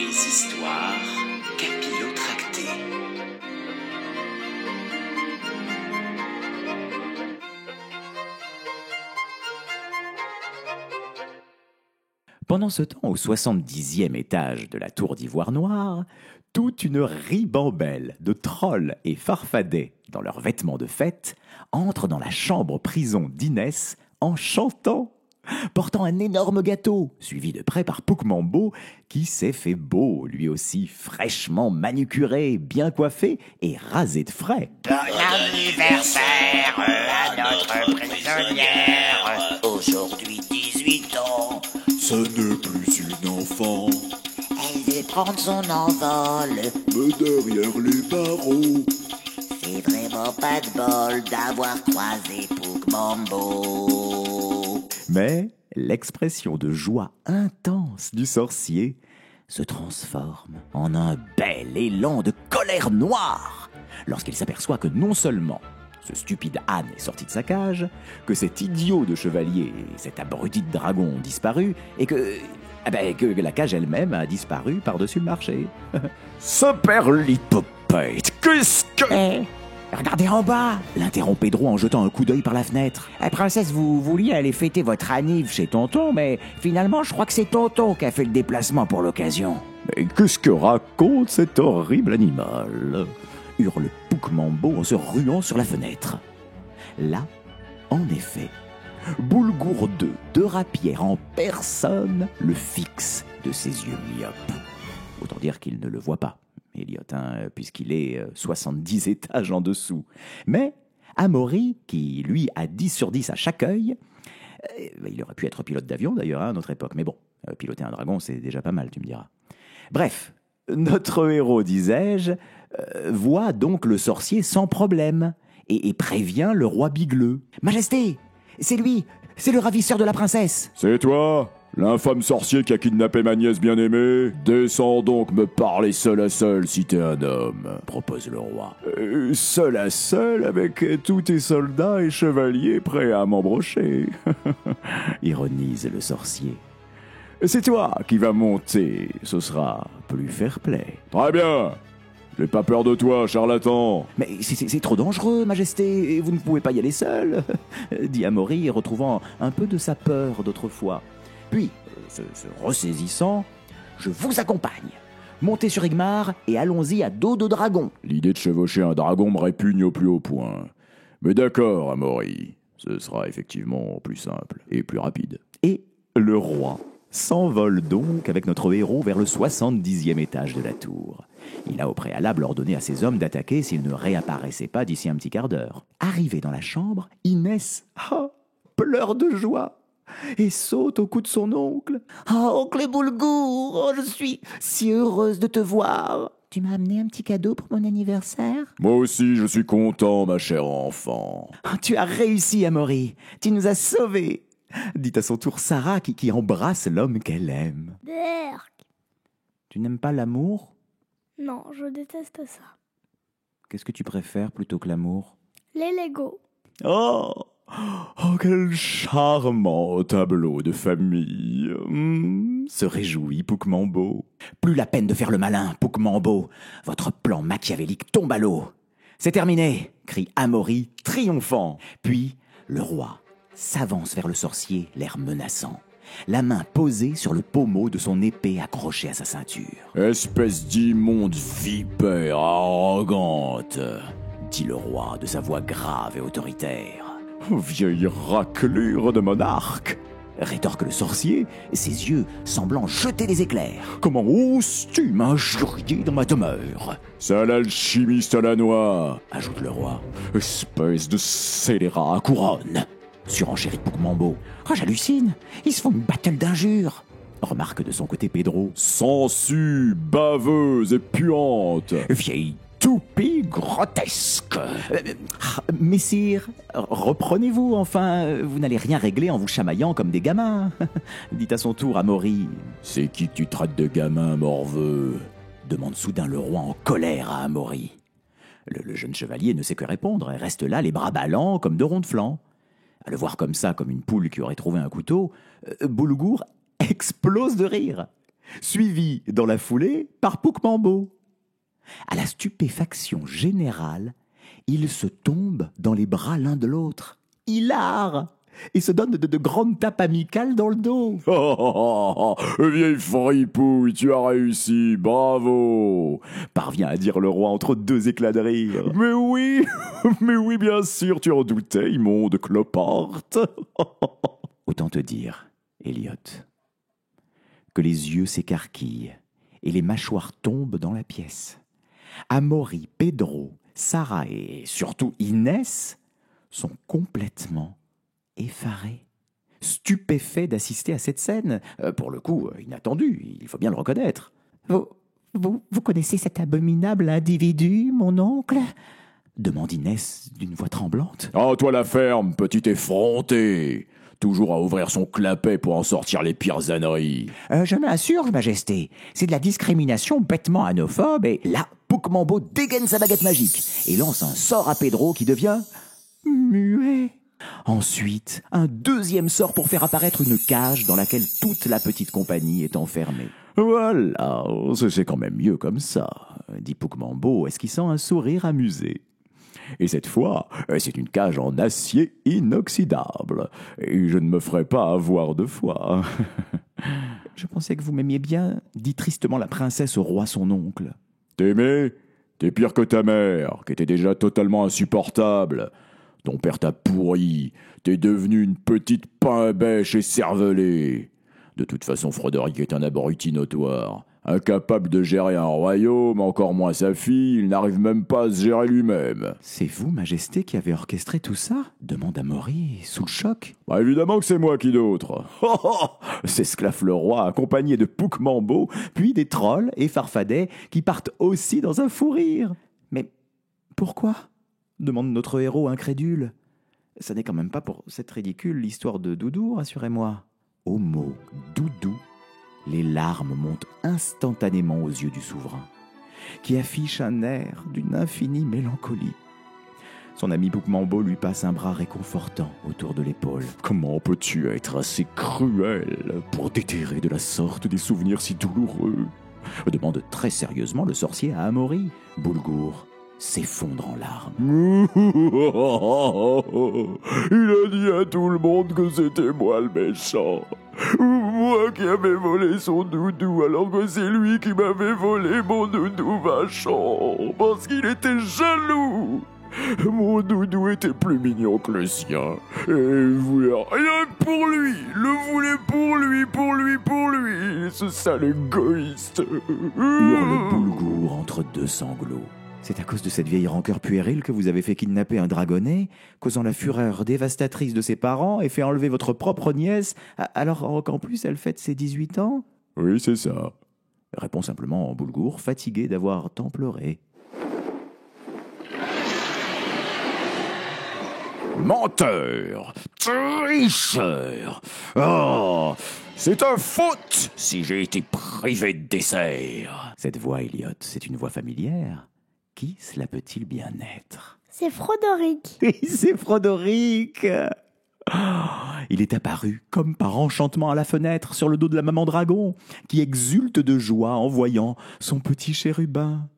Les histoires capillotractées. Pendant ce temps, au 70e étage de la tour d'ivoire noire, toute une ribambelle de trolls et farfadets, dans leurs vêtements de fête, entre dans la chambre-prison d'Inès en chantant, portant un énorme gâteau, suivi de près par Poukmambo, qui s'est fait beau, lui aussi fraîchement manucuré, bien coiffé et rasé de frais. Bon anniversaire à notre prisonnière. Aujourd'hui 18 ans. Ce n'est plus une enfant, Elle veut prendre son envol. mais derrière les barreaux, C'est vraiment pas de bol d'avoir croisé Poukmambo. Mais l'expression de joie intense du sorcier se transforme en un bel élan de colère noire lorsqu'il s'aperçoit que non seulement ce stupide âne est sorti de sa cage, que cet idiot de chevalier et cet abruti de dragon ont disparu, et que la cage elle-même a disparu par-dessus le marché. Saperlipopette, qu'est-ce que... Regardez en bas. L'interrompt Pedro en jetant un coup d'œil par la fenêtre. Princesse, vous vouliez aller fêter votre anniv chez tonton, mais finalement je crois que c'est tonton qui a fait le déplacement pour l'occasion. Mais qu'est-ce que raconte cet horrible animal ? Hurle Poukmambo en se ruant sur la fenêtre. Là, en effet, Boulgour II de Rapière en personne le fixe de ses yeux myopes. Autant dire qu'il ne le voit pas, Elliot, puisqu'il est 70 étages en dessous. Mais Amaury, qui lui a 10 sur 10 à chaque œil, il aurait pu être pilote d'avion d'ailleurs à notre époque, mais bon, piloter un dragon c'est déjà pas mal, tu me diras. Bref, notre héros, disais-je, voit donc le sorcier sans problème et prévient le roi Bigleux. « Majesté, c'est lui, c'est le ravisseur de la princesse. c'est toi, l'infâme sorcier qui a kidnappé ma nièce bien-aimée. Descends donc me parler seul à seul si t'es un homme, propose le roi. Seul à seul avec tous tes soldats et chevaliers prêts à m'embrocher, Ironise le sorcier. c'est toi qui vas monter, ce sera plus fair-play. Très bien, j'ai pas peur de toi, charlatan. Mais c'est trop dangereux, Majesté, et vous ne pouvez pas y aller seul, dit Amaury, retrouvant un peu de sa peur d'autrefois. Puis, se ressaisissant, je vous accompagne. Montez sur Igmar et allons-y à dos de dragon. L'idée de chevaucher un dragon me répugne au plus haut point. Mais d'accord, Amaury, ce sera effectivement plus simple et plus rapide. Et le roi s'envole donc avec notre héros vers le 70e étage de la tour. Il a au préalable ordonné à ses hommes d'attaquer s'ils ne réapparaissaient pas d'ici un petit quart d'heure. Arrivé dans la chambre, Inès pleure de joie et saute au cou de son oncle. « Oh, oncle Boulgour, je suis si heureuse de te voir. Tu m'as amené un petit cadeau pour mon anniversaire? Moi aussi, je suis content, ma chère enfant. Tu as réussi, Amaury. Tu nous as sauvés, dit à son tour Sarah qui embrasse l'homme qu'elle aime. Berk. Tu n'aimes pas l'amour ? Non, je déteste ça. Qu'est-ce que tu préfères plutôt que l'amour ? Les Lego. Oh, quel charmant tableau de famille. Se réjouit Poukmambo. Plus la peine de faire le malin, Poukmambo. Votre plan machiavélique tombe à l'eau. C'est terminé, crie Amaury, triomphant. Puis, le roi s'avance vers le sorcier, l'air menaçant, la main posée sur le pommeau de son épée accrochée à sa ceinture. Espèce d'immonde vipère arrogante, Dit le roi de sa voix grave et autoritaire. vieille raclure de monarque. Rétorque le sorcier, ses yeux semblant jeter des éclairs. Comment oses-tu m'injurier dans ma demeure? Sale alchimiste à la noix, Ajoute le roi. espèce de scélérat à couronne. Surenchérit Poukmambo. Oh, j'hallucine, ils se font une battle d'injures. Remarque de son côté Pedro. Sangsue, baveuse et puante. Vieille toupie grotesque. Messire, reprenez-vous, enfin, vous n'allez rien régler en vous chamaillant comme des gamins, dit à son tour Amaury. C'est qui que tu traites de gamin, morveux? Demande soudain le roi en colère à Amaury. Le jeune chevalier ne sait que répondre et reste là, les bras ballants comme deux ronds de flanc. À le voir comme ça, comme une poule qui aurait trouvé un couteau, Boulgour explose de rire. suivi dans la foulée par Poukmambo. À la stupéfaction générale, ils se tombent dans les bras l'un de l'autre, hilar, et se donnent de grandes tapes amicales dans le dos. Vieille fripouille, tu as réussi, bravo! Parvient à dire le roi entre deux éclats de rire. Mais oui, mais oui, bien sûr, tu en doutais, immonde cloporte. Autant te dire, Elliot, que les yeux s'écarquillent et les mâchoires tombent dans la pièce. Amaury, Pedro, Sarah et surtout Inès sont complètement effarés, stupéfaits d'assister à cette scène, pour le coup inattendue, il faut bien le reconnaître. Vous connaissez cet abominable individu, mon oncle? Demande Inès d'une voix tremblante. Ah, toi la ferme, petit effronté! Toujours à ouvrir son clapet pour en sortir les pires âneries. Je m'assure, Majesté, c'est de la discrimination bêtement anophobe et... Là, Poukmambo dégaine sa baguette magique et lance un sort à Pedro qui devient muet. Ensuite, un deuxième sort pour faire apparaître une cage dans laquelle toute la petite compagnie est enfermée. Voilà, c'est quand même mieux comme ça, dit Poukmambo, esquissant un sourire amusé. Et cette fois, c'est une cage en acier inoxydable. Et je ne me ferai pas avoir deux fois. Je pensais que vous m'aimiez bien, dit tristement la princesse au roi son oncle. T'aimer? T'es pire que ta mère, qui était déjà totalement insupportable. Ton père t'a pourri, t'es devenu une petite pain bêche et cervelée. De toute façon, Froderick est un abruti notoire. Incapable de gérer un royaume, encore moins sa fille, il n'arrive même pas à se gérer lui-même. C'est vous, Majesté, qui avez orchestré tout ça demande Amaury, sous le choc. Bah évidemment que c'est moi qui d'autre. Oh, oh s'esclaffe le roi, accompagné de Poukmambo, puis des trolls et farfadets qui partent aussi dans un fou rire. Mais pourquoi demande notre héros incrédule. Ça n'est quand même pas pour cette ridicule histoire de doudou, rassurez-moi. Au mot doudou, les larmes montent instantanément aux yeux du souverain, qui affiche un air d'une infinie mélancolie. Son ami Poukmambo lui passe un bras réconfortant autour de l'épaule. Comment peux-tu être assez cruel pour déterrer de la sorte des souvenirs si douloureux? Demande très sérieusement le sorcier à Amaury. Boulgour s'effondre en larmes. Il a dit à tout le monde que c'était moi le méchant. Moi qui avais volé son doudou alors que c'est lui qui m'avait volé mon doudou vachant. Parce qu'il était jaloux. Mon doudou était plus mignon que le sien. Et il voulait rien que pour lui. Le voulait pour lui, pour lui, pour lui. Ce sale égoïste. Hurle Boulgour entre deux sanglots. C'est à cause de cette vieille rancœur puérile que vous avez fait kidnapper un dragonnet, causant la fureur dévastatrice de ses parents et fait enlever votre propre nièce, alors qu'en plus elle fête ses 18 ans? Oui, c'est ça. Répond simplement Boulgour, fatigué d'avoir tant pleuré. Menteur, tricheur. Oh, c'est un faute si j'ai été privé de dessert. Cette voix, Elliot, c'est une voix familière. Qui cela peut-il bien être? C'est Frodorick. C'est Frodorick. Il est apparu, comme par enchantement à la fenêtre, sur le dos de la maman dragon, qui exulte de joie en voyant son petit chérubin.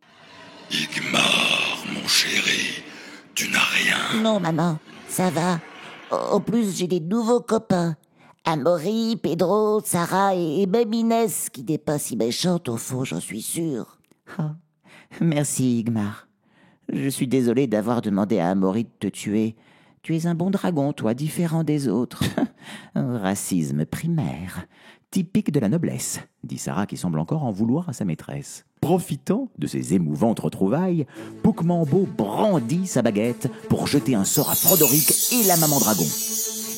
Igmar, mon chéri, tu n'as rien. Non, maman, ça va. En plus, j'ai des nouveaux copains. Amaury, Pedro, Sarah et même Inès, qui n'est pas si méchante au fond, j'en suis sûre. Merci, Igmar. Je suis désolé d'avoir demandé à Amaury de te tuer. Tu es un bon dragon, toi, différent des autres. Un racisme primaire, typique de la noblesse, dit Sarah qui semble encore en vouloir à sa maîtresse. Profitant de ces émouvantes retrouvailles, Poukmambo brandit sa baguette pour jeter un sort à Frodorick et la maman dragon.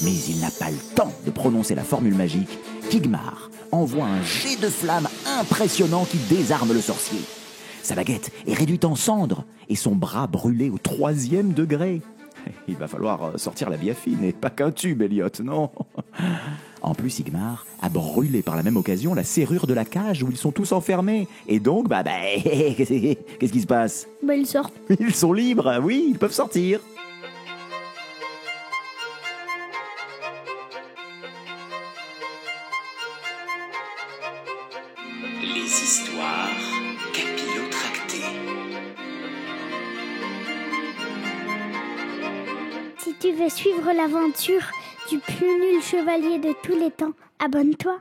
Mais il n'a pas le temps de prononcer la formule magique qu'Igmar envoie un jet de flamme impressionnant qui désarme le sorcier. Sa baguette est réduite en cendres et son bras brûlé au 3e degré. Il va falloir sortir la biafine et pas qu'un tube, Elliot, non? En plus, Igmar a brûlé par la même occasion la serrure de la cage où ils sont tous enfermés. Et donc, qu'est-ce qui se passe? Ils sortent. Ils sont libres, oui, ils peuvent sortir. Les histoires capillotractées. Si tu veux suivre l'aventure du plus nul chevalier de tous les temps, abonne-toi.